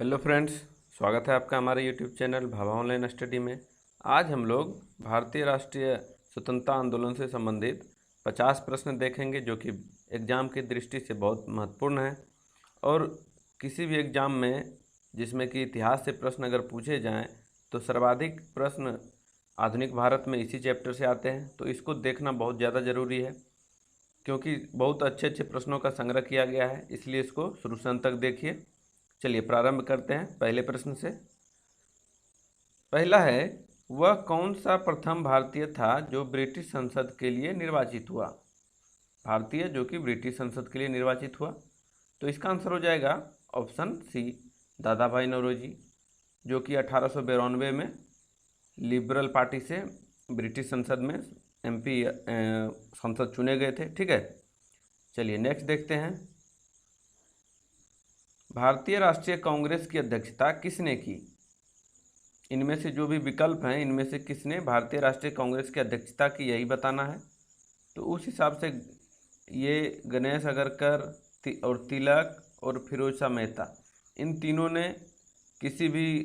Hello friends, स्वागत है आपका हमारे YouTube channel Bhabha online study में। आज हम लोग भारतीय राष्ट्रीय स्वतंत्रता आंदोलन से संबंधित 50 प्रश्न देखेंगे जो कि एग्ज़ाम की दृष्टि से बहुत महत्वपूर्ण है। और किसी भी एग्ज़ाम में जिसमें कि इतिहास से प्रश्न अगर पूछे जाएं तो सर्वाधिक प्रश्न आधुनिक भारत में इसी चैप्टर से आते हैं, तो इसको देखना बहुत ज़्यादा ज़रूरी है क्योंकि बहुत अच्छे अच्छे प्रश्नों का संग्रह किया गया है, इसलिए इसको शुरू से अंत तक देखिए। चलिए प्रारंभ करते हैं पहले प्रश्न से। पहला है, वह कौन सा प्रथम भारतीय था जो ब्रिटिश संसद के लिए निर्वाचित हुआ? भारतीय जो कि ब्रिटिश संसद के लिए निर्वाचित हुआ, तो इसका आंसर हो जाएगा ऑप्शन सी, दादा भाई नौरोजी, जो कि 1892 में लिबरल पार्टी से ब्रिटिश संसद में एमपी संसद चुने गए थे। ठीक है, चलिए नेक्स्ट देखते हैं। भारतीय राष्ट्रीय कांग्रेस की अध्यक्षता किसने की? इनमें से जो भी विकल्प हैं इनमें से किसने भारतीय राष्ट्रीय कांग्रेस की अध्यक्षता की, यही बताना है। तो उस हिसाब से ये गणेश अगरकर और तिलक और फिरोज शाह मेहता, इन तीनों ने किसी भी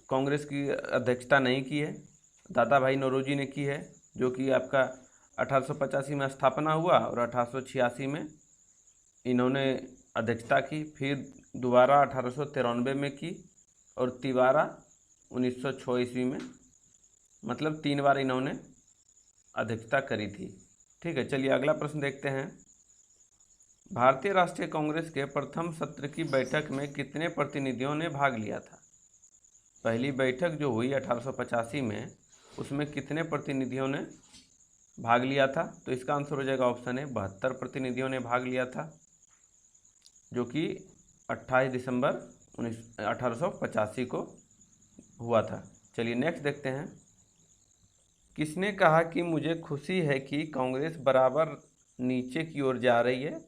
कांग्रेस की अध्यक्षता नहीं की है। दादा भाई नौरोजी ने की है, जो कि आपका 1885 में स्थापना हुआ और 1886 में इन्होंने अध्यक्षता की, फिर दोबारा 1893 में की और तिबारा 1906 ईस्वी में, मतलब 3 बार इन्होंने अध्यक्षता करी थी। ठीक है, चलिए अगला प्रश्न देखते हैं। भारतीय राष्ट्रीय कांग्रेस के प्रथम सत्र की बैठक में कितने प्रतिनिधियों ने भाग लिया था? पहली बैठक जो हुई 1885 में, उसमें कितने प्रतिनिधियों ने भाग लिया था? तो इसका आंसर हो जाएगा ऑप्शन है 72 प्रतिनिधियों ने भाग लिया था, जो कि 28 दिसंबर 1885 को हुआ था। चलिए नेक्स्ट देखते हैं। किसने कहा कि मुझे खुशी है कि कांग्रेस बराबर नीचे की ओर जा रही है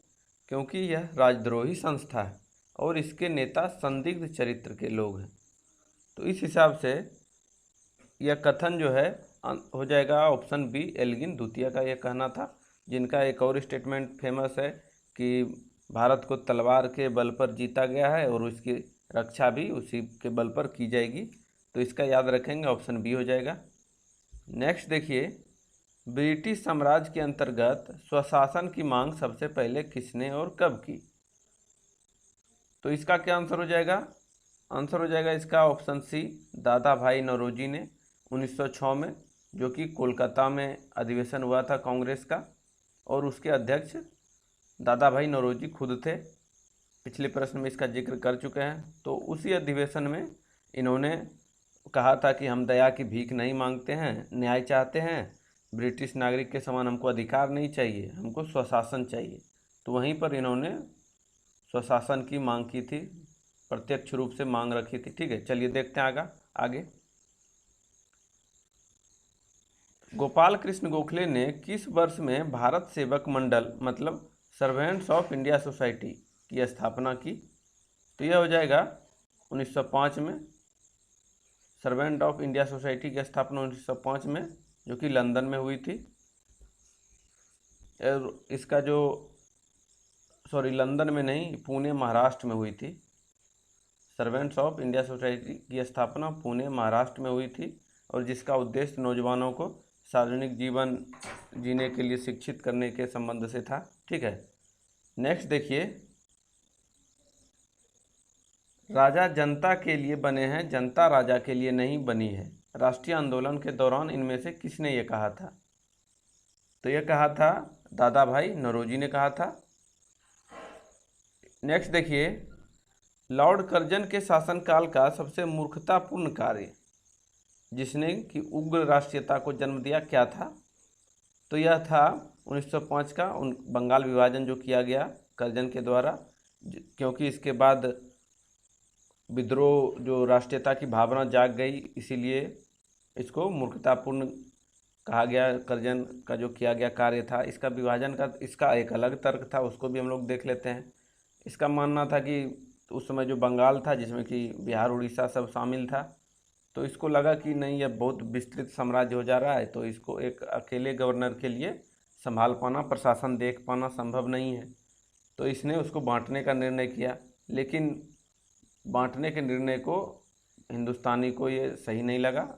क्योंकि यह राजद्रोही संस्था है और इसके नेता संदिग्ध चरित्र के लोग हैं? तो इस हिसाब से यह कथन जो है हो जाएगा ऑप्शन बी, एल्गिन द्वितीय का यह कहना था, जिनका एक और स्टेटमेंट फेमस है कि भारत को तलवार के बल पर जीता गया है और उसकी रक्षा भी उसी के बल पर की जाएगी। तो इसका याद रखेंगे, ऑप्शन बी हो जाएगा। नेक्स्ट देखिए, ब्रिटिश साम्राज्य के अंतर्गत स्वशासन की मांग सबसे पहले किसने और कब की? तो इसका क्या आंसर हो जाएगा? आंसर हो जाएगा इसका ऑप्शन सी, दादा भाई नौरोजी ने 1906 में, जो कि कोलकाता में अधिवेशन हुआ था कांग्रेस का, और उसके अध्यक्ष दादा भाई नौरोजी खुद थे। पिछले प्रश्न में इसका जिक्र कर चुके हैं। तो उसी अधिवेशन में इन्होंने कहा था कि हम दया की भीख नहीं मांगते हैं, न्याय चाहते हैं, ब्रिटिश नागरिक के समान हमको अधिकार नहीं चाहिए, हमको स्वशासन चाहिए। तो वहीं पर इन्होंने स्वशासन की मांग की थी, प्रत्यक्ष रूप से मांग रखी थी। ठीक है, चलिए देखते हैं आगे। गोपाल कृष्ण गोखले ने किस वर्ष में भारत सेवक मंडल मतलब सर्वेंट्स ऑफ इंडिया सोसाइटी की स्थापना की? तो यह हो जाएगा 1905 में। सर्वेंट ऑफ इंडिया सोसाइटी की स्थापना 1905 में, जो कि लंदन में हुई थी। और इसका जो लंदन में नहीं, पुणे महाराष्ट्र में हुई थी। सर्वेंट्स ऑफ इंडिया सोसाइटी की स्थापना पुणे महाराष्ट्र में हुई थी और जिसका उद्देश्य नौजवानों को सार्वजनिक जीवन जीने के लिए शिक्षित करने के संबंध से था। ठीक है, नेक्स्ट देखिए, राजा जनता के लिए बने हैं, जनता राजा के लिए नहीं बनी है, राष्ट्रीय आंदोलन के दौरान इनमें से किसने ये कहा था? तो यह कहा था दादा भाई नौरोजी ने कहा था। नेक्स्ट देखिए, लॉर्ड कर्जन के शासनकाल का सबसे मूर्खतापूर्ण कार्य जिसने कि उग्र राष्ट्रीयता को जन्म दिया क्या था? तो यह था 1905 का बंगाल विभाजन जो किया गया कर्जन के द्वारा, क्योंकि इसके बाद विद्रोह जो राष्ट्रीयता की भावना जाग गई, इसीलिए इसको मूर्खतापूर्ण कहा गया। कर्जन का जो किया गया कार्य था, इसका विभाजन का इसका एक अलग तर्क था, उसको भी हम लोग देख लेते हैं। इसका मानना था कि उस समय जो बंगाल था जिसमें कि बिहार उड़ीसा सब शामिल था, तो इसको लगा कि नहीं, यह बहुत विस्तृत साम्राज्य हो जा रहा है, तो इसको एक अकेले गवर्नर के लिए संभाल पाना, प्रशासन देख पाना संभव नहीं है। तो इसने उसको बांटने का निर्णय किया। लेकिन बांटने के निर्णय को हिंदुस्तानी को ये सही नहीं लगा,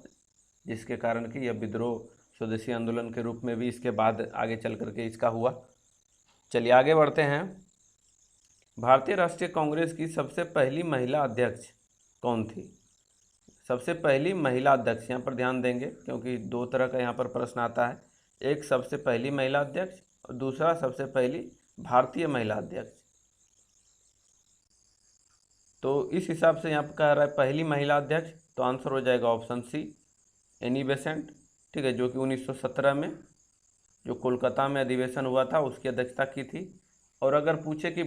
जिसके कारण कि यह विद्रोह स्वदेशी आंदोलन के रूप में भी इसके बाद आगे चल करके इसका हुआ। चलिए आगे बढ़ते हैं। भारतीय राष्ट्रीय कांग्रेस की सबसे पहली महिला अध्यक्ष कौन थी? सबसे पहली महिला अध्यक्ष, यहाँ पर ध्यान देंगे क्योंकि दो तरह का यहाँ पर प्रश्न आता है, एक सबसे पहली महिला अध्यक्ष और दूसरा सबसे पहली भारतीय महिला अध्यक्ष। तो इस हिसाब से यहाँ पर कह रहा है पहली महिला अध्यक्ष, तो आंसर हो जाएगा ऑप्शन सी, एनी बेसेंट, ठीक है, जो कि 1917 में जो कोलकाता में अधिवेशन हुआ था उसकी अध्यक्षता की थी। और अगर पूछे कि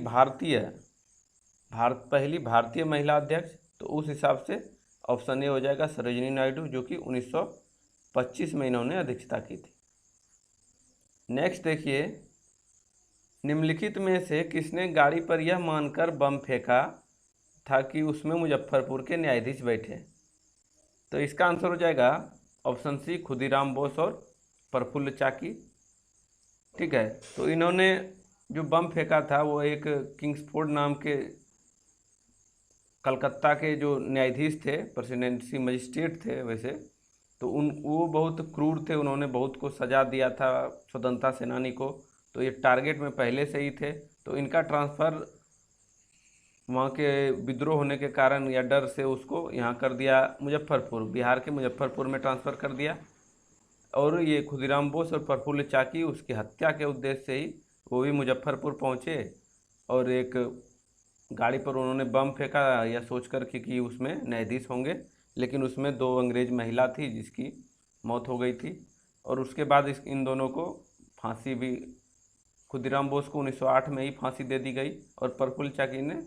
पहली भारतीय महिला अध्यक्ष, तो उस हिसाब से ऑप्शन ए हो जाएगा सरोजिनी नायडू, जो कि 1925 में इन्होंने अध्यक्षता की थी। नेक्स्ट देखिए, निम्नलिखित में से किसने गाड़ी पर यह मानकर बम फेंका था कि उसमें मुजफ्फरपुर के न्यायाधीश बैठे? तो इसका आंसर हो जाएगा ऑप्शन सी, खुदीराम बोस और प्रफुल्ल चाकी, ठीक है। तो इन्होंने जो बम फेंका था वो एक किंग्सफोर्ड नाम के कलकत्ता के जो न्यायाधीश थे, प्रेसिडेंसी मजिस्ट्रेट थे वैसे, तो वो बहुत क्रूर थे, उन्होंने बहुत को सजा दिया था स्वतंत्रता सेनानी को, तो ये टारगेट में पहले से ही थे। तो इनका ट्रांसफ़र वहाँ के विद्रोह होने के कारण या डर से उसको यहाँ कर दिया, मुजफ्फरपुर, बिहार के मुजफ्फरपुर में ट्रांसफ़र कर दिया। और ये खुदीराम बोस और प्रफुल्ल चाकी उसकी हत्या के उद्देश्य से ही वो भी मुजफ्फरपुर पहुँचे और एक गाड़ी पर उन्होंने बम फेंका या सोचकर कि उसमें न्यायाधीश होंगे, लेकिन उसमें 2 अंग्रेज महिला थी जिसकी मौत हो गई थी। और उसके बाद इन दोनों को फांसी भी, खुदीराम बोस को 1908 में ही फांसी दे दी गई और प्रफुल्ल चाकी ने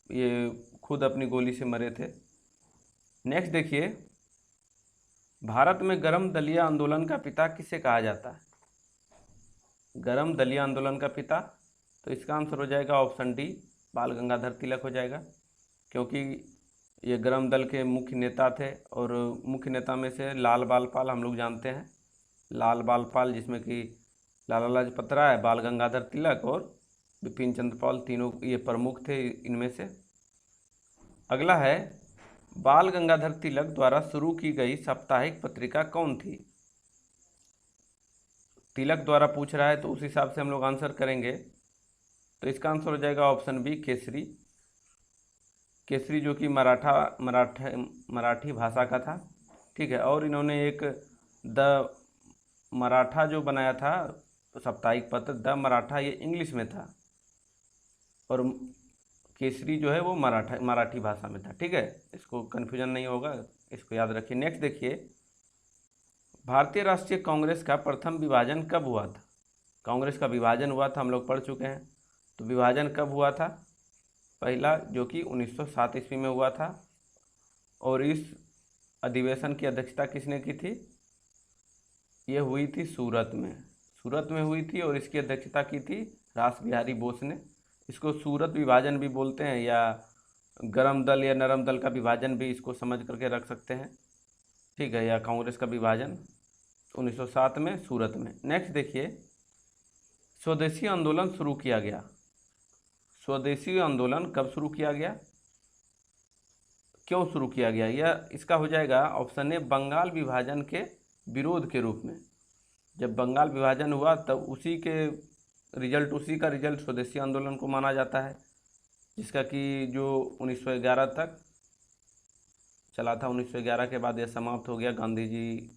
ये खुद अपनी गोली से मरे थे। नेक्स्ट देखिए, भारत में गरम दलिया आंदोलन का पिता किसे कहा जाता है? गरम दलिया आंदोलन का पिता, तो इसका आंसर हो जाएगा ऑप्शन डी, बाल गंगाधर तिलक हो जाएगा, क्योंकि ये गरम दल के मुख्य नेता थे। और मुख्य नेता में से लाल बाल पाल हम लोग जानते हैं, लाल बाल पाल, जिसमें कि लाला लाजपत राय, बाल गंगाधर तिलक और बिपिन चंद्र पाल, तीनों ये प्रमुख थे इनमें से। अगला है, बाल गंगाधर तिलक द्वारा शुरू की गई साप्ताहिक पत्रिका कौन थी? तिलक द्वारा पूछ रहा है तो उस हिसाब से हम लोग आंसर करेंगे। तो इसका आंसर हो जाएगा ऑप्शन बी, केसरी। केसरी जो कि मराठी भाषा का था, ठीक है। और इन्होंने एक द मराठा जो बनाया था साप्ताहिक पत्र, द मराठा, ये इंग्लिश में था और केसरी जो है वो मराठी भाषा में था, ठीक है। इसको कन्फ्यूजन नहीं होगा, इसको याद रखिए। नेक्स्ट देखिए, भारतीय राष्ट्रीय कांग्रेस का प्रथम विभाजन कब हुआ था? कांग्रेस का विभाजन हुआ था, हम लोग पढ़ चुके हैं। तो विभाजन कब हुआ था? पहला जो कि 1907 ईस्वी में हुआ था। और इस अधिवेशन की अध्यक्षता किसने की थी? ये हुई थी सूरत में हुई थी और इसकी अध्यक्षता की थी रास बिहारी बोस ने। इसको सूरत विभाजन भी बोलते हैं या गरम दल या नरम दल का विभाजन भी इसको समझ करके रख सकते हैं, ठीक है। या कांग्रेस का विभाजन 1907 में सूरत में। नेक्स्ट देखिए, स्वदेशी आंदोलन शुरू किया गया। स्वदेशी आंदोलन कब शुरू किया गया, क्यों शुरू किया गया? यह इसका हो जाएगा ऑप्शन ए, बंगाल विभाजन के विरोध के रूप में। जब बंगाल विभाजन हुआ तब उसी का रिजल्ट स्वदेशी आंदोलन को माना जाता है, जिसका कि जो 1911 तक चला था। 1911 के बाद यह समाप्त हो गया गांधी जी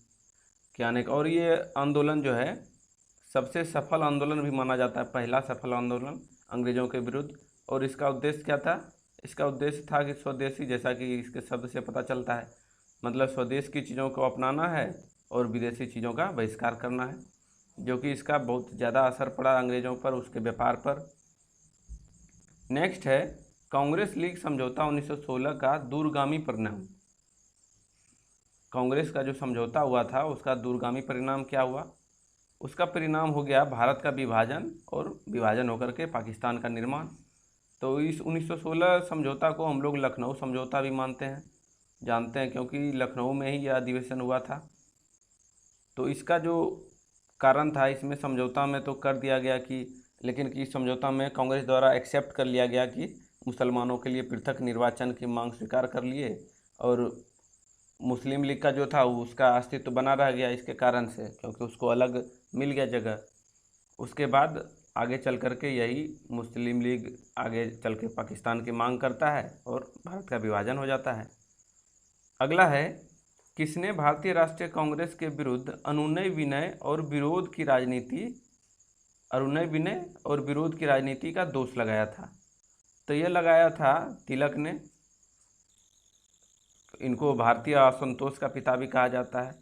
के आने का। और ये आंदोलन जो है सबसे सफल आंदोलन भी माना जाता है, पहला सफल आंदोलन अंग्रेज़ों के विरुद्ध। और इसका उद्देश्य क्या था? इसका उद्देश्य था कि स्वदेशी, जैसा कि इसके शब्द से पता चलता है, मतलब स्वदेश की चीज़ों को अपनाना है और विदेशी चीज़ों का बहिष्कार करना है, जो कि इसका बहुत ज़्यादा असर पड़ा अंग्रेज़ों पर, उसके व्यापार पर। नेक्स्ट है, कांग्रेस लीग समझौता 1916 का दूरगामी परिणाम। कांग्रेस का जो समझौता हुआ था उसका दूरगामी परिणाम क्या हुआ? उसका परिणाम हो गया भारत का विभाजन और विभाजन होकर के पाकिस्तान का निर्माण। तो इस 1916 समझौता को हम लोग लखनऊ समझौता भी जानते हैं, क्योंकि लखनऊ में ही यह अधिवेशन हुआ था। तो इसका जो कारण था, इसमें समझौता में तो कर दिया गया कि, लेकिन कि इस समझौता में कांग्रेस द्वारा एक्सेप्ट कर लिया गया कि मुसलमानों के लिए पृथक निर्वाचन की मांग स्वीकार कर लिए और मुस्लिम लीग का जो था उसका अस्तित्व बना रह गया इसके कारण से, क्योंकि उसको अलग मिल गया जगह। उसके बाद आगे चल कर के यही मुस्लिम लीग आगे चल के पाकिस्तान की मांग करता है और भारत का विभाजन हो जाता है। अगला है, किसने भारतीय राष्ट्रीय कांग्रेस के विरुद्ध अनुनय विनय और विरोध की राजनीति का दोष लगाया था? तो यह लगाया था तिलक ने। इनको भारतीय असंतोष का पिता भी कहा जाता है,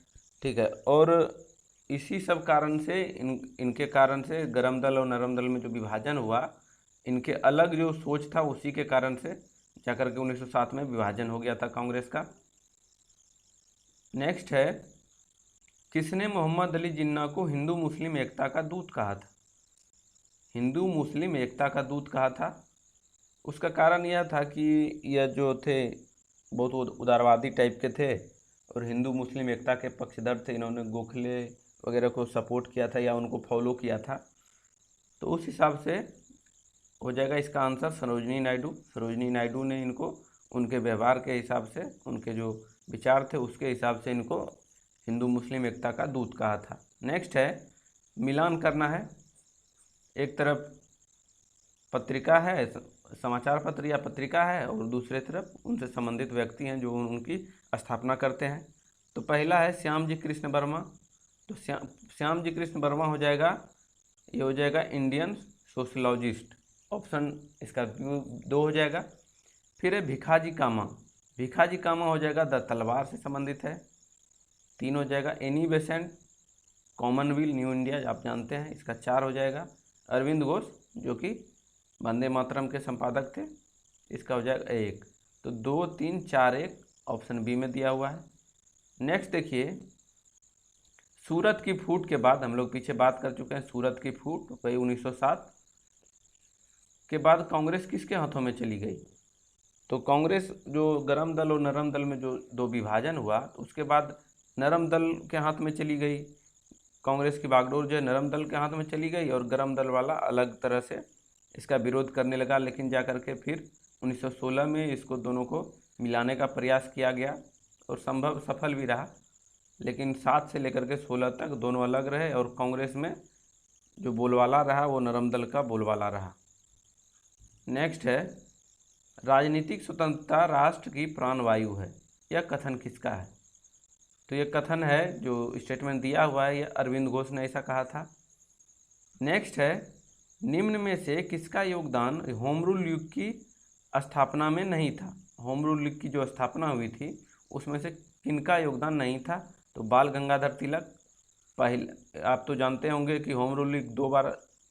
ठीक है। और इसी सब कारण से इनके कारण से गरम दल और नरम दल में जो विभाजन हुआ, इनके अलग जो सोच था उसी के कारण से जाकर के 1907 में विभाजन हो गया था कांग्रेस का। नेक्स्ट है, किसने मोहम्मद अली जिन्ना को हिंदू मुस्लिम एकता का दूत कहा था? हिंदू मुस्लिम एकता का दूत कहा था। उसका कारण यह था कि यह जो थे बहुत उदारवादी टाइप के थे और हिंदू मुस्लिम एकता के पक्षधर थे। इन्होंने गोखले वगैरह को सपोर्ट किया था या उनको फॉलो किया था। तो उस हिसाब से हो जाएगा इसका आंसर सरोजनी नायडू। सरोजनी नायडू ने इनको उनके व्यवहार के हिसाब से, उनके जो विचार थे उसके हिसाब से इनको हिंदू मुस्लिम एकता का दूत कहा था। नेक्स्ट है, मिलान करना है। एक तरफ पत्रिका है, समाचार पत्र या पत्रिका है, और दूसरे तरफ उनसे संबंधित व्यक्ति हैं जो उनकी स्थापना करते हैं। तो पहला है श्याम जी कृष्ण वर्मा। तो श्याम जी कृष्ण वर्मा हो जाएगा, ये हो जाएगा इंडियन सोशलॉजिस्ट। ऑप्शन इसका 2 हो जाएगा। फिर है भिखाजी कामा। भिखाजी कामा हो जाएगा द तलवार से संबंधित है। 3 हो जाएगा Annie Besant, Commonwealth new India आप जानते हैं, इसका 4 हो जाएगा। अरविंद घोष जो कि वंदे मातरम के संपादक थे, इसका हो जाएगा 1। तो 2, 3, 4, 1 ऑप्शन बी में दिया हुआ है। नेक्स्ट देखिए, सूरत की फूट के बाद, हम लोग पीछे बात कर चुके हैं सूरत की फूट वही 1907 के बाद कांग्रेस किसके हाथों में चली गई? तो कांग्रेस जो गरम दल और नरम दल में जो 2 विभाजन हुआ, तो उसके बाद नरम दल के हाथ में चली गई। कांग्रेस की बागडोर जो है नरम दल के हाथ में चली गई और गरम दल वाला अलग तरह से इसका विरोध करने लगा। लेकिन जाकर के फिर 1916 में इसको दोनों को मिलाने का प्रयास किया गया और सफल भी रहा। लेकिन 7 से लेकर के 16 तक दोनों अलग रहे और कांग्रेस में जो बोलबाला रहा वो नरम दल का बोलबाला रहा। नेक्स्ट है, राजनीतिक स्वतंत्रता राष्ट्र की प्राणवायु है। यह कथन किसका है? तो यह कथन है जो स्टेटमेंट दिया हुआ है, यह अरविंद घोष ने ऐसा कहा था। नेक्स्ट है, निम्न में से किसका योगदान होम रूल लीग की स्थापना में नहीं था? होम रूल लीग की जो स्थापना हुई थी उसमें से किनका योगदान नहीं था? तो बाल गंगाधर तिलक। पहले आप तो जानते होंगे कि होम रूल लीग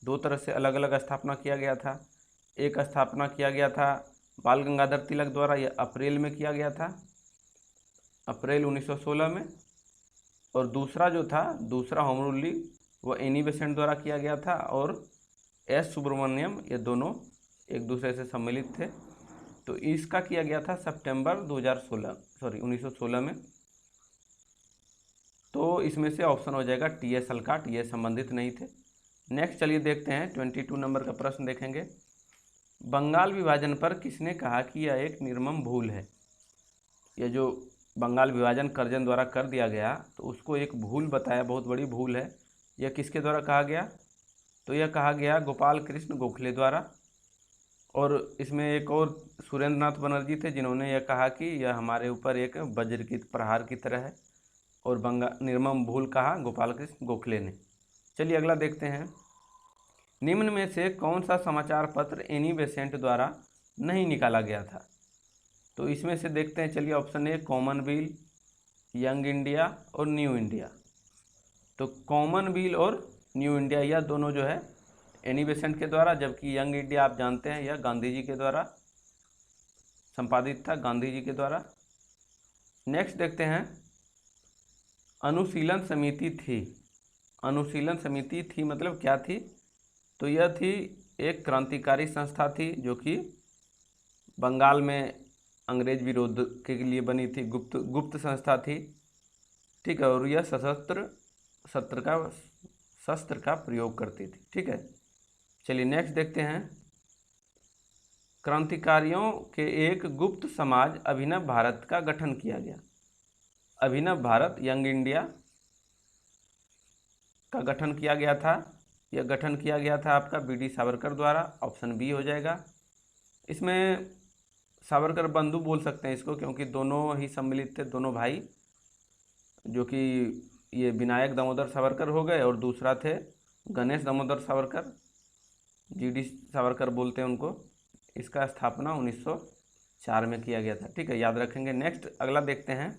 2 तरह से अलग अलग स्थापना किया गया था। एक स्थापना किया गया था बाल गंगाधर तिलक द्वारा, यह अप्रैल में किया गया था, अप्रैल 1916 में। और दूसरा जो था, दूसरा होम रूल लीग, वो एनी बेसेंट द्वारा किया गया था और एस सुब्रमण्यम, ये दोनों एक दूसरे से सम्मिलित थे। तो इसका किया गया था सितंबर 1916 में। तो इसमें से ऑप्शन हो जाएगा टी.एस. अलकाट, ये संबंधित नहीं थे। नेक्स्ट चलिए देखते हैं 22 नंबर का प्रश्न देखेंगे। बंगाल विभाजन पर किसने कहा कि यह एक निर्मम भूल है? यह जो बंगाल विभाजन कर्जन द्वारा कर दिया गया तो उसको एक भूल बताया, बहुत बड़ी भूल है। यह किसके द्वारा कहा गया? तो यह कहा गया गोपाल कृष्ण गोखले द्वारा। और इसमें एक और सुरेंद्र नाथ बनर्जी थे जिन्होंने यह कहा कि यह हमारे ऊपर एक वज्र की प्रहार की तरह है, और निर्मम भूल कहा गोपाल कृष्ण गोखले ने। चलिए अगला देखते हैं। निम्न में से कौन सा समाचार पत्र एनी बेसेंट द्वारा नहीं निकाला गया था? तो इसमें से देखते हैं, चलिए option A Commonwealth, young India और न्यू इंडिया। तो कॉमनवेल्थ और न्यू इंडिया यह दोनों जो है एनी बेसेंट के द्वारा, जबकि यंग इंडिया आप जानते हैं यह गांधी जी के द्वारा संपादित था, गांधी जी के द्वारा। नेक्स्ट देखते हैं, अनुशीलन समिति थी। अनुशीलन समिति थी मतलब क्या थी? तो यह थी एक क्रांतिकारी संस्था थी जो कि बंगाल में अंग्रेज विरोध के लिए बनी थी, गुप्त संस्था थी, ठीक है। और यह शस्त्र का प्रयोग करती थी, ठीक है। चलिए नेक्स्ट देखते हैं, क्रांतिकारियों के एक गुप्त समाज अभिनव भारत का गठन किया गया। अभिनव भारत यंग इंडिया का गठन किया गया था। यह गठन किया गया था आपका बीडी सावरकर द्वारा। ऑप्शन बी हो जाएगा। इसमें सावरकर बंधु बोल सकते हैं इसको, क्योंकि दोनों ही सम्मिलित थे, दोनों भाई, जो कि ये विनायक दामोदर सावरकर हो गए और दूसरा थे गणेश दामोदर सावरकर, जीडी सावरकर बोलते हैं उनको। इसका स्थापना 1904 में किया गया था। ठीक है, याद रखेंगे। नेक्स्ट अगला देखते हैं।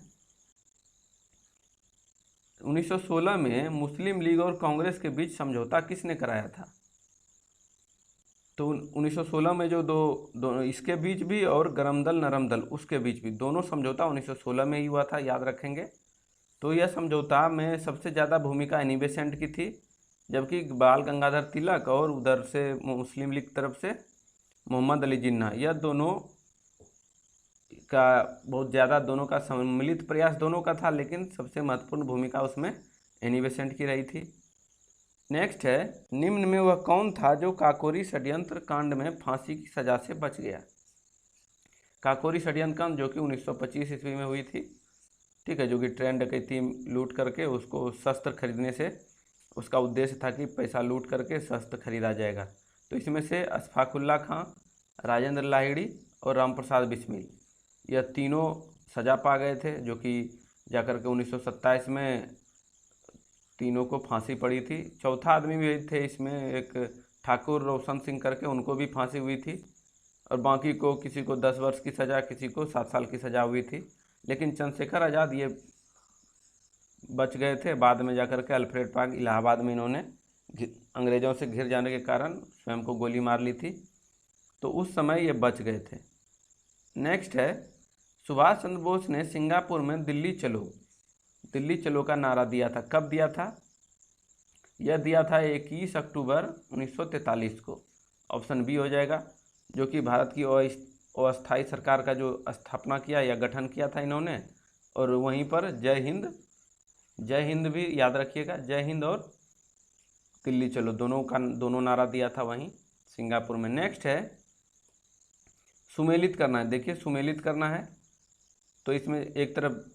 1916 में मुस्लिम लीग और कांग्रेस के बीच समझौता किसने कराया था? तो 1916 में जो दो इसके बीच भी और गरम दल नरम दल उसके बीच भी, दोनों समझौता 1916 में ही हुआ था, याद रखेंगे। तो यह समझौता में सबसे ज़्यादा भूमिका एनी बेसेंट की थी, जबकि बाल गंगाधर तिलक और उधर से मुस्लिम लीग तरफ से मोहम्मद अली जिन्ना, यह दोनों का बहुत ज़्यादा, दोनों का सम्मिलित प्रयास दोनों का था, लेकिन सबसे महत्वपूर्ण भूमिका उसमें एनी बेसेंट की रही थी। नेक्स्ट है, निम्न में वह कौन था जो काकोरी षड्यंत्र कांड में फांसी की सजा से बच गया? काकोरी षड्यंत्र कांड जो कि 1925 ईस्वी में हुई थी। ठीक है, जो कि ट्रेन डकैती लूट करके उसको शस्त्र खरीदने से, उसका उद्देश्य था कि पैसा लूट करके शस्त्र खरीदा जाएगा। तो इसमें से अशफाकुल्ला खां, राजेंद्र लाहिड़ी और रामप्रसाद बिस्मिल, यह तीनों सजा पा गए थे, जो कि जाकर के 1927 में तीनों को फांसी पड़ी थी। चौथा आदमी भी थे इसमें, एक ठाकुर रोशन सिंह करके, उनको भी फांसी हुई थी, और बाकी को किसी को 10 वर्ष की सज़ा, किसी को 7 साल की सज़ा हुई थी। लेकिन चंद्रशेखर आज़ाद ये बच गए थे। बाद में जाकर के अल्फ्रेड पार्क इलाहाबाद में इन्होंने अंग्रेज़ों से घिर जाने के कारण स्वयं को गोली मार ली थी, तो उस समय ये बच गए थे। नेक्स्ट है, सुभाष चंद्र बोस ने सिंगापुर में दिल्ली चलो का नारा दिया था। कब दिया था? यह दिया था 21 अक्टूबर 1943 को। ऑप्शन बी हो जाएगा, जो कि भारत की अस्थायी सरकार का जो स्थापना किया या गठन किया था इन्होंने, और वहीं पर जय हिंद भी याद रखिएगा, जय हिंद और दिल्ली चलो दोनों नारा दिया था वहीं सिंगापुर में। नेक्स्ट है, सुमेलित करना है। देखिए, सुमेलित करना है तो इसमें एक तरफ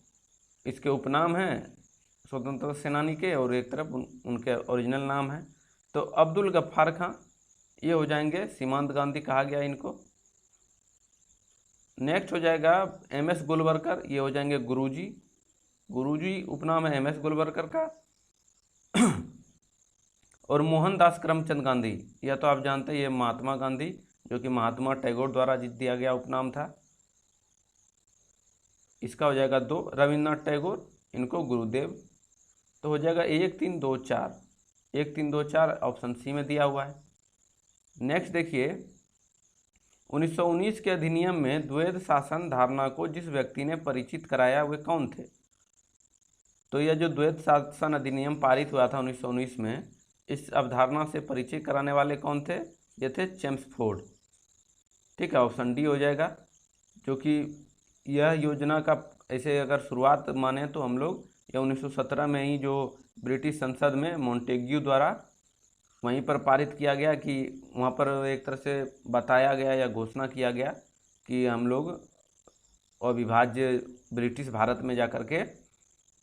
इसके उपनाम हैं स्वतंत्रता सेनानी के, और एक तरफ उनके ओरिजिनल नाम है। तो अब्दुल गफ्फार खां ये हो जाएंगे, सीमांत गांधी कहा गया इनको। नेक्स्ट हो जाएगा MS गोलवरकर, ये हो जाएंगे गुरुजी उपनाम है MS गोलवरकर का। और मोहनदास करमचंद गांधी, यह तो आप जानते हैं, ये महात्मा गांधी, जो कि महात्मा टैगोर द्वारा दिया गया उपनाम था। इसका हो जाएगा 2। रविन्द्रनाथ टैगोर, इनको गुरुदेव। तो हो जाएगा 1 3 2 4, 1 3 2 4 ऑप्शन सी में दिया हुआ है। नेक्स्ट देखिए, 1919 के अधिनियम में द्वैध शासन धारणा को जिस व्यक्ति ने परिचित कराया वे कौन थे? तो यह जो द्वैध शासन अधिनियम पारित हुआ था 1919 में, इस अवधारणा से परिचय कराने वाले कौन थे? ये थे चेम्सफोर्ड। ठीक है, ऑप्शन डी हो जाएगा, जो कि यह योजना का ऐसे अगर शुरुआत माने तो हम लोग यह 1917 में ही जो ब्रिटिश संसद में मोंटेग्यू द्वारा वहीं पर पारित किया गया, कि वहाँ पर एक तरह से बताया गया या घोषणा किया गया कि हम लोग अविभाज्य ब्रिटिश भारत में जाकर के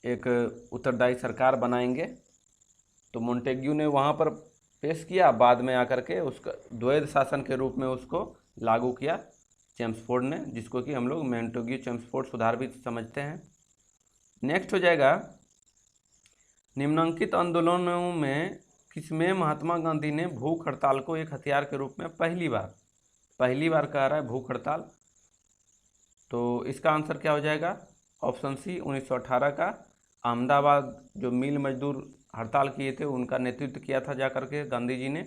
एक उत्तरदायी सरकार बनाएंगे। तो मोंटेग्यू ने वहाँ पर पेश किया, बाद में आकर के उसका द्वैध शासन के रूप में उसको लागू किया चेम्सफोर्ड ने, जिसको कि हम लोग मोंटेग्यू चेम्सफोर्ड सुधार भी समझते हैं। नेक्स्ट हो जाएगा, निम्नलिखित आंदोलनों में किसमें महात्मा गांधी ने भूख हड़ताल को एक हथियार के रूप में पहली बार कह रहा है भूख हड़ताल? तो इसका आंसर क्या हो जाएगा? ऑप्शन सी 1918 का अहमदाबाद जो मिल मजदूर हड़ताल किए थे उनका नेतृत्व किया था जाकर के गांधी जी ने,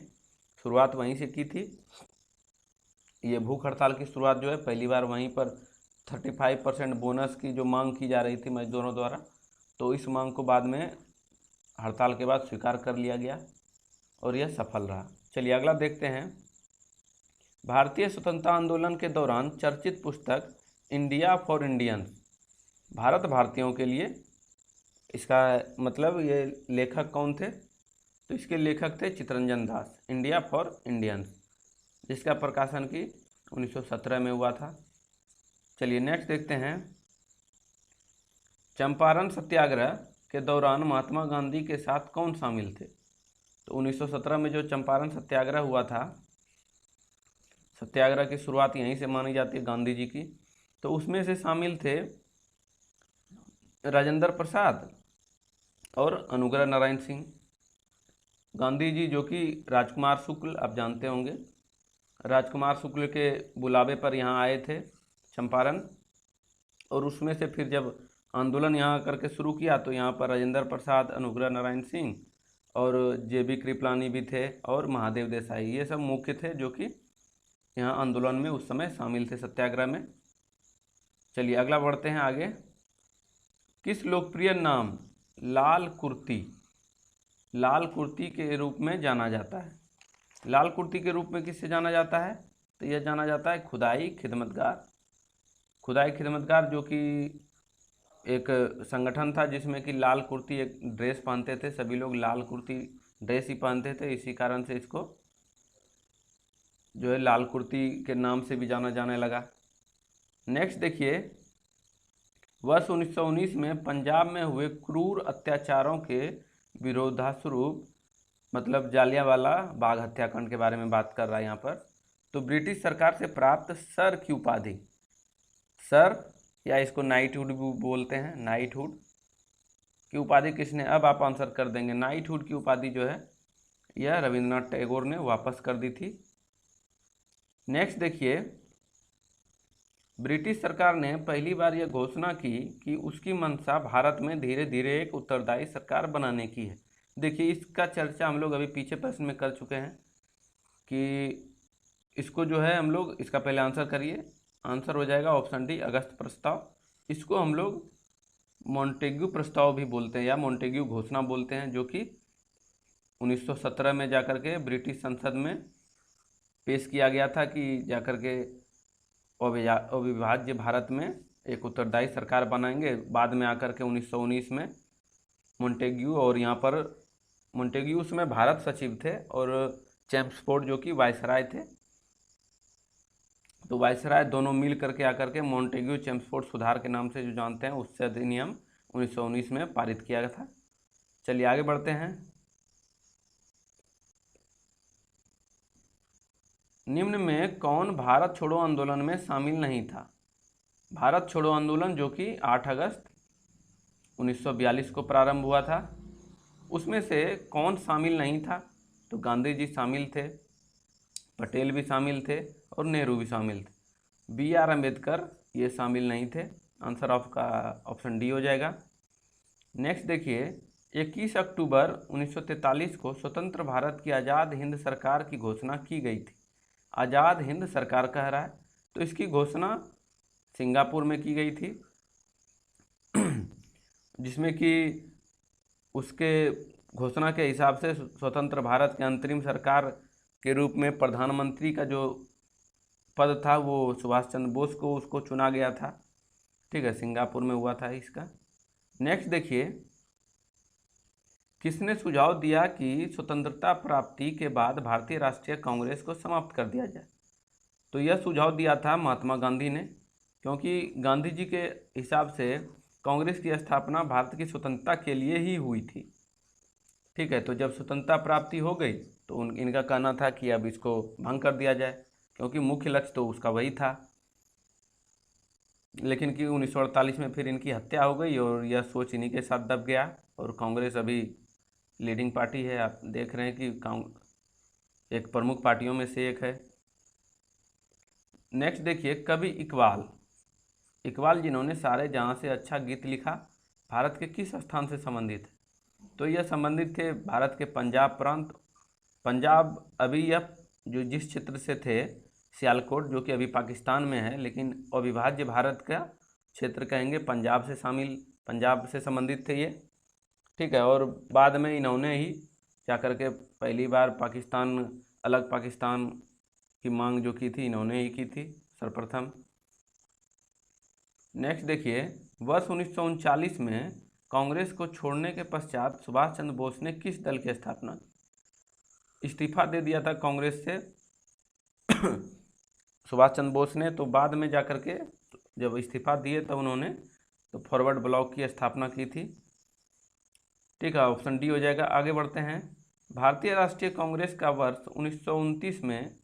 शुरुआत वहीं से की थी। ये भूख हड़ताल की शुरुआत जो है पहली बार वहीं पर 35% बोनस की जो मांग की जा रही थी मजदूरों द्वारा, तो इस मांग को बाद में हड़ताल के बाद स्वीकार कर लिया गया और यह सफल रहा। चलिए अगला देखते हैं। भारतीय स्वतंत्रता आंदोलन के दौरान चर्चित पुस्तक इंडिया फॉर इंडियंस, भारत भारतीयों के लिए, इसका मतलब ये लेखक कौन थे? तो इसके लेखक थे Chittaranjan Das, India for Indians, जिसका प्रकाशन की 1917 में हुआ था। चलिए नेक्स्ट देखते हैं, चंपारण सत्याग्रह के दौरान महात्मा गांधी के साथ कौन शामिल थे? तो 1917 में जो चंपारण सत्याग्रह हुआ था, सत्याग्रह की शुरुआत यहीं से मानी जाती है गांधी जी की, तो उसमें से शामिल थे राजेंद्र प्रसाद और अनुग्रह नारायण सिंह। गांधी जी जो कि राजकुमार शुक्ल, आप जानते होंगे, राजकुमार शुक्ल के बुलावे पर यहाँ आए थे चंपारण, और उसमें से फिर जब आंदोलन यहाँ करके शुरू किया तो यहाँ पर राजेंद्र प्रसाद, अनुग्रह नारायण सिंह और JB कृपलानी भी थे और महादेव देसाई, ये सब मुख्य थे जो कि यहाँ आंदोलन में उस समय शामिल थे, सत्याग्रह में। चलिए अगला बढ़ते हैं आगे। किस लोकप्रिय नाम लाल कुर्ती के रूप में जाना जाता है? लाल कुर्ती के रूप में किससे जाना जाता है? तो यह जाना जाता है खुदाई खिदमतगार। खुदाई खिदमतगार जो कि एक संगठन था जिसमें कि लाल कुर्ती एक ड्रेस पहनते थे, सभी लोग लाल कुर्ती ड्रेस ही पहनते थे, इसी कारण से इसको जो है लाल कुर्ती के नाम से भी जाना जाने लगा। नेक्स्ट देखिए, वर्ष 1919 में पंजाब में हुए क्रूर अत्याचारों के विरोधास्वरूप, मतलब जालियांवाला बाग हत्याकांड के बारे में बात कर रहा है यहाँ पर, तो ब्रिटिश सरकार से प्राप्त सर की उपाधि, सर या इसको नाइटहुड भी बोलते हैं, नाइटहुड की उपाधि किसने, अब आप आंसर कर देंगे, नाइटहुड की उपाधि जो है यह रविंद्रनाथ टैगोर ने वापस कर दी थी। नेक्स्ट देखिए, ब्रिटिश सरकार ने पहली बार यह घोषणा की कि उसकी मंशा भारत में धीरे धीरे एक उत्तरदायी सरकार बनाने की है। देखिए इसका चर्चा हम लोग अभी पीछे प्रश्न में कर चुके हैं कि इसको जो है हम लोग, इसका पहले आंसर करिए, आंसर हो जाएगा ऑप्शन डी, अगस्त प्रस्ताव। इसको हम लोग मॉन्टेग्यू प्रस्ताव भी बोलते हैं या मॉन्टेग्यू घोषणा बोलते हैं, जो कि 1917 में जाकर के ब्रिटिश संसद में पेश किया गया था कि जाकर के अविभाज्य भारत में एक उत्तरदायी सरकार बनाएंगे। बाद में आकर के 1919 में मॉन्टेग्यू, और यहाँ पर मॉन्टेग्यू उसमें भारत सचिव थे और चैम्सफोर्ड जो कि वायसराय थे, तो वायसराय दोनों मिल करके आकर के मॉन्टेग्यू चैम्सफोर्ड सुधार के नाम से जो जानते हैं उससे अधिनियम 1919 में पारित किया गया था। चलिए आगे बढ़ते हैं। निम्न में कौन भारत छोड़ो आंदोलन में शामिल नहीं था? भारत छोड़ो आंदोलन जो कि 8 अगस्त 1942 को प्रारंभ हुआ था, उसमें से कौन शामिल नहीं था? तो गांधी जी शामिल थे, पटेल भी शामिल थे और नेहरू भी शामिल थे। BR अम्बेडकर ये शामिल नहीं थे। आंसर आपका ऑप्शन डी हो जाएगा। नेक्स्ट देखिए, 21 अक्टूबर 1943 को स्वतंत्र भारत की आज़ाद हिंद सरकार की घोषणा की गई थी। आज़ाद हिंद सरकार कह रहा है, तो इसकी घोषणा सिंगापुर में की गई थी, जिसमें कि उसके घोषणा के हिसाब से स्वतंत्र भारत के अंतरिम सरकार के रूप में प्रधानमंत्री का जो पद था वो सुभाष चंद्र बोस को उसको चुना गया था। ठीक है, सिंगापुर में हुआ था इसका। नेक्स्ट देखिए, किसने सुझाव दिया कि स्वतंत्रता प्राप्ति के बाद भारतीय राष्ट्रीय कांग्रेस को समाप्त कर दिया जाए? तो यह सुझाव दिया था महात्मा गांधी ने, क्योंकि गांधी जी के हिसाब से कांग्रेस की स्थापना भारत की स्वतंत्रता के लिए ही हुई थी। ठीक है, तो जब स्वतंत्रता प्राप्ति हो गई तो इनका कहना था कि अब इसको भंग कर दिया जाए, क्योंकि मुख्य लक्ष्य तो उसका वही था। लेकिन कि 1948 में फिर इनकी हत्या हो गई और यह सोच इन्हीं के साथ दब गया, और कांग्रेस अभी लीडिंग पार्टी है, आप देख रहे हैं कि एक प्रमुख पार्टियों में से एक है। नेक्स्ट देखिए, कवि इकबाल जिन्होंने सारे जहाँ से अच्छा गीत लिखा, भारत के किस स्थान से संबंधित है? तो यह संबंधित थे भारत के पंजाब प्रांत। पंजाब अभी यह जो जिस क्षेत्र से थे, सियालकोट, जो कि अभी पाकिस्तान में है, लेकिन अविभाज्य भारत का क्षेत्र कहेंगे, पंजाब से संबंधित थे ये। ठीक है, और बाद में इन्होंने ही जाकर के पहली बार अलग पाकिस्तान की मांग जो की थी इन्होंने ही की थी सर्वप्रथम। नेक्स्ट देखिए, वर्ष 1939 में कांग्रेस को छोड़ने के पश्चात सुभाष चंद्र बोस ने किस दल की स्थापना, इस्तीफा दे दिया था कांग्रेस से सुभाष चंद्र बोस ने तो बाद में जाकर के जब इस्तीफा दिए तब उन्होंने तो फॉरवर्ड ब्लॉक की स्थापना की थी। ठीक है, ऑप्शन डी हो जाएगा। आगे बढ़ते हैं। भारतीय राष्ट्रीय कांग्रेस का वर्ष 1929 में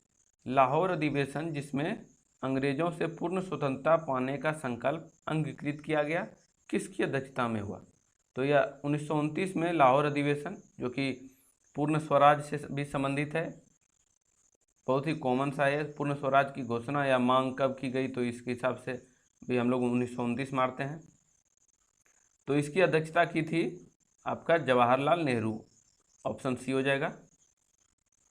लाहौर अधिवेशन, जिसमें अंग्रेजों से पूर्ण स्वतंत्रता पाने का संकल्प अंगीकृत किया गया, किसकी अध्यक्षता में हुआ? तो यह 1929 में लाहौर अधिवेशन, जो कि पूर्ण स्वराज से भी संबंधित है, बहुत ही कॉमन सा है। पूर्ण स्वराज की घोषणा या मांग कब की गई, तो इसके हिसाब से भी हम लोग 1929 मारते हैं। तो इसकी अध्यक्षता की थी आपका जवाहरलाल नेहरू, ऑप्शन सी हो जाएगा।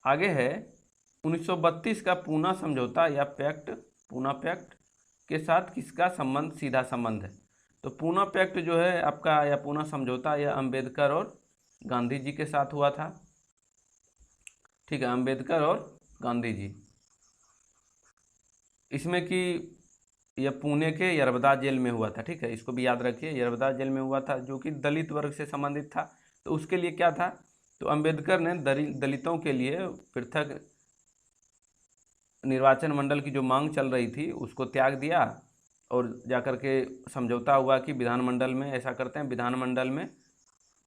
आगे है 1932 का पूना समझौता या पैक्ट, पूना पैक्ट के साथ किसका संबंध, सीधा संबंध है? तो पूना पैक्ट जो है आपका, या पूना समझौता, यह अंबेडकर और गांधी जी के साथ हुआ था। ठीक है, अंबेडकर और गांधी जी। इसमें कि यह पुणे के यरबदा जेल में हुआ था। ठीक है, इसको भी याद रखिए, यरबदा जेल में हुआ था, जो कि दलित वर्ग से संबंधित था। तो उसके लिए क्या था, तो अंबेडकर ने दलितों के लिए पृथक निर्वाचन मंडल की जो मांग चल रही थी उसको त्याग दिया, और जाकर के समझौता हुआ कि विधानमंडल में ऐसा करते हैं, विधानमंडल में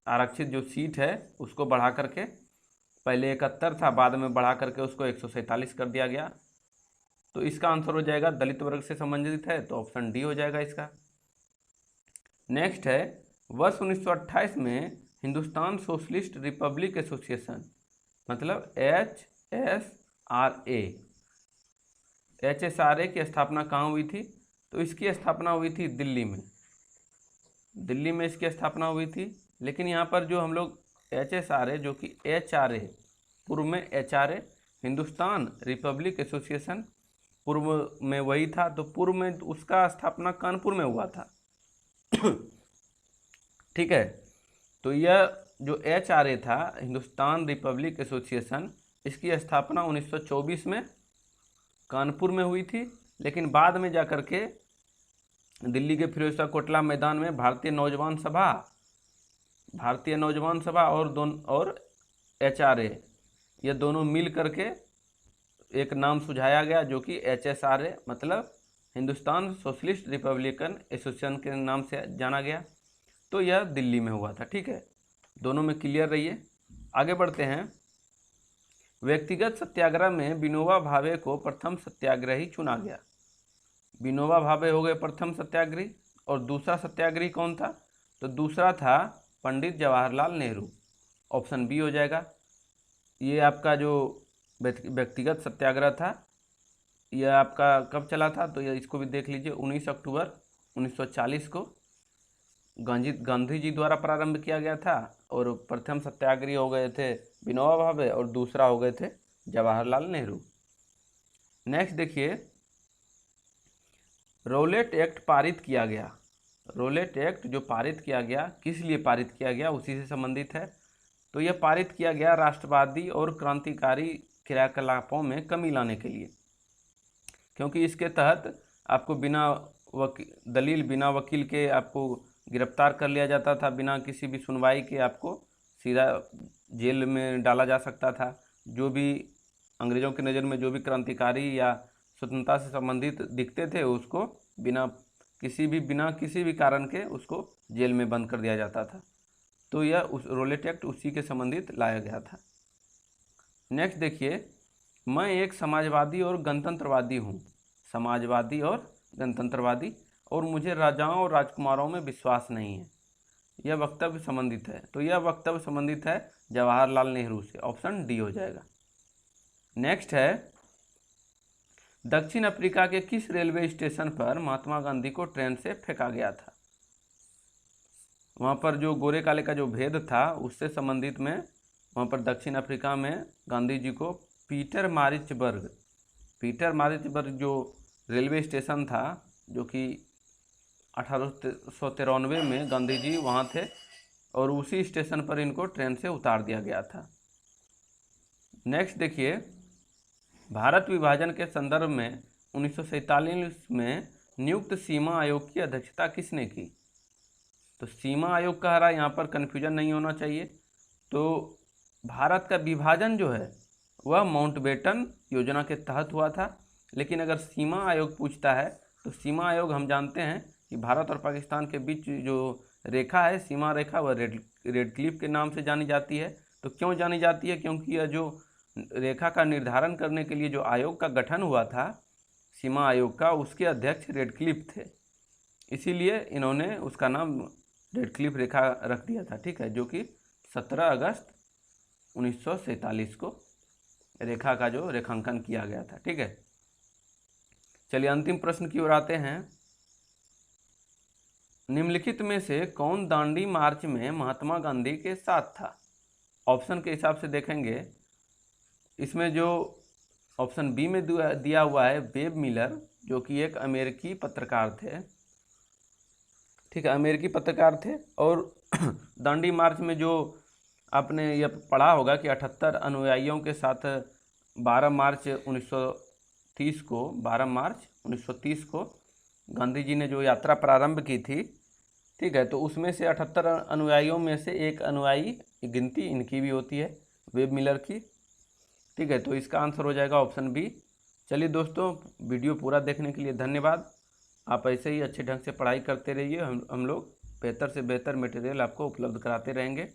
आरक्षित जो सीट है उसको बढ़ा करके, पहले 71 था, बाद में बढ़ा करके उसको 147 कर दिया गया। तो इसका आंसर हो जाएगा दलित वर्ग से संबंधित है, तो ऑप्शन डी हो जाएगा इसका। नेक्स्ट है वर्ष 1928 में हिंदुस्तान सोशलिस्ट रिपब्लिक एसोसिएशन, मतलब HSRA की स्थापना कहाँ हुई थी? तो इसकी स्थापना हुई थी दिल्ली में, दिल्ली में इसकी स्थापना हुई थी। लेकिन यहाँ पर जो हम लोग HSRA, जो कि HRA, पूर्व में HRA हिंदुस्तान रिपब्लिक एसोसिएशन पूर्व में वही था, तो पूर्व में उसका स्थापना कानपुर में हुआ था। ठीक है, तो यह जो HRA था, हिंदुस्तान रिपब्लिक एसोसिएशन, इसकी स्थापना 1924 में कानपुर में हुई थी। लेकिन बाद में जाकर के दिल्ली के फिरोजशाह कोटला मैदान में भारतीय नौजवान सभा और HRA, ये दोनों मिल करके एक नाम सुझाया गया, जो कि HSRA, मतलब हिंदुस्तान सोशलिस्ट रिपब्लिकन एसोसिएशन के नाम से जाना गया। तो यह दिल्ली में हुआ था। ठीक है, दोनों में क्लियर रहिए। आगे बढ़ते हैं। व्यक्तिगत सत्याग्रह में विनोबा भावे को प्रथम सत्याग्रही चुना गया। विनोबा भावे हो गए प्रथम सत्याग्रही, और दूसरा सत्याग्रही कौन था? तो दूसरा था पंडित जवाहरलाल नेहरू, ऑप्शन बी हो जाएगा। ये आपका जो व्यक्तिगत सत्याग्रह था, यह आपका कब चला था? तो यह इसको भी देख लीजिए, 19 अक्टूबर 1940 को गांधी जी द्वारा प्रारंभ किया गया था, और प्रथम सत्याग्रही हो गए थे विनोबा भावे, और दूसरा हो गए थे जवाहरलाल नेहरू। नेक्स्ट देखिए, रौलेट एक्ट पारित किया गया। रौलेट एक्ट जो पारित किया गया, किस लिए पारित किया गया, उसी से संबंधित है। तो यह पारित किया गया राष्ट्रवादी और क्रांतिकारी क्रियाकलापों में कमी लाने के लिए, क्योंकि इसके तहत आपको बिना वकील के आपको गिरफ्तार कर लिया जाता था, बिना किसी भी सुनवाई के आपको सीधा जेल में डाला जा सकता था। जो भी अंग्रेज़ों की नज़र में जो भी क्रांतिकारी या स्वतंत्रता से संबंधित दिखते थे, उसको बिना किसी भी कारण के उसको जेल में बंद कर दिया जाता था। तो यह रौलेट एक्ट उसी के संबंधित लाया गया था। नेक्स्ट देखिए, मैं एक समाजवादी और गणतंत्रवादी हूँ। समाजवादी और गणतंत्रवादी, और मुझे राजाओं और राजकुमारों में विश्वास नहीं है। यह वक्तव्य संबंधित है, तो यह वक्तव्य संबंधित है जवाहरलाल नेहरू से, ऑप्शन डी हो जाएगा। नेक्स्ट है, दक्षिण अफ्रीका के किस रेलवे स्टेशन पर महात्मा गांधी को ट्रेन से फेंका गया था? वहाँ पर जो गोरे काले का जो भेद था उससे संबंधित में, वहाँ पर दक्षिण अफ्रीका में गांधी जी को पीटर मारिट्सबर्ग जो रेलवे स्टेशन था, जो कि 1893 में गांधी जी वहाँ थे, और उसी स्टेशन पर इनको ट्रेन से उतार दिया गया था। नेक्स्ट देखिए, भारत विभाजन के संदर्भ में 1947 में नियुक्त सीमा आयोग की अध्यक्षता किसने की? तो सीमा आयोग कह रहा है, यहाँ पर कन्फ्यूजन नहीं होना चाहिए। तो भारत का विभाजन जो है वह माउंटबेटन योजना के तहत हुआ था, लेकिन अगर सीमा आयोग पूछता है तो सीमा आयोग हम जानते हैं कि भारत और पाकिस्तान के बीच जो रेखा है, सीमा रेखा, वह रेड क्लिफ के नाम से जानी जाती है। तो क्यों जानी जाती है? क्योंकि यह जो रेखा का निर्धारण करने के लिए जो आयोग का गठन हुआ था, सीमा आयोग का, उसके अध्यक्ष रेड क्लिफ थे, इसीलिए इन्होंने उसका नाम रेड क्लिफ रेखा रख दिया था। ठीक है, जो कि 17 अगस्त 1947 को रेखा का जो रेखांकन किया गया था। ठीक है, चलिए अंतिम प्रश्न की ओर आते हैं। निम्नलिखित में से कौन दांडी मार्च में महात्मा गांधी के साथ था? ऑप्शन के हिसाब से देखेंगे, इसमें जो ऑप्शन बी में दिया हुआ है वेब मिलर, जो कि एक अमेरिकी पत्रकार थे। ठीक है, अमेरिकी पत्रकार थे। और दांडी मार्च में जो आपने यह पढ़ा होगा कि 78 अनुयायियों के साथ 12 मार्च 1930 को गांधी जी ने जो यात्रा प्रारंभ की थी। ठीक है, तो उसमें से 78 अनुयायियों में से एक अनुयायी की गिनती इनकी भी होती है, वेब मिलर की। ठीक है, तो इसका आंसर हो जाएगा ऑप्शन बी। चलिए दोस्तों, वीडियो पूरा देखने के लिए धन्यवाद। आप ऐसे ही अच्छे ढंग से पढ़ाई करते रहिए, हम लोग बेहतर से बेहतर मटेरियल आपको उपलब्ध कराते रहेंगे।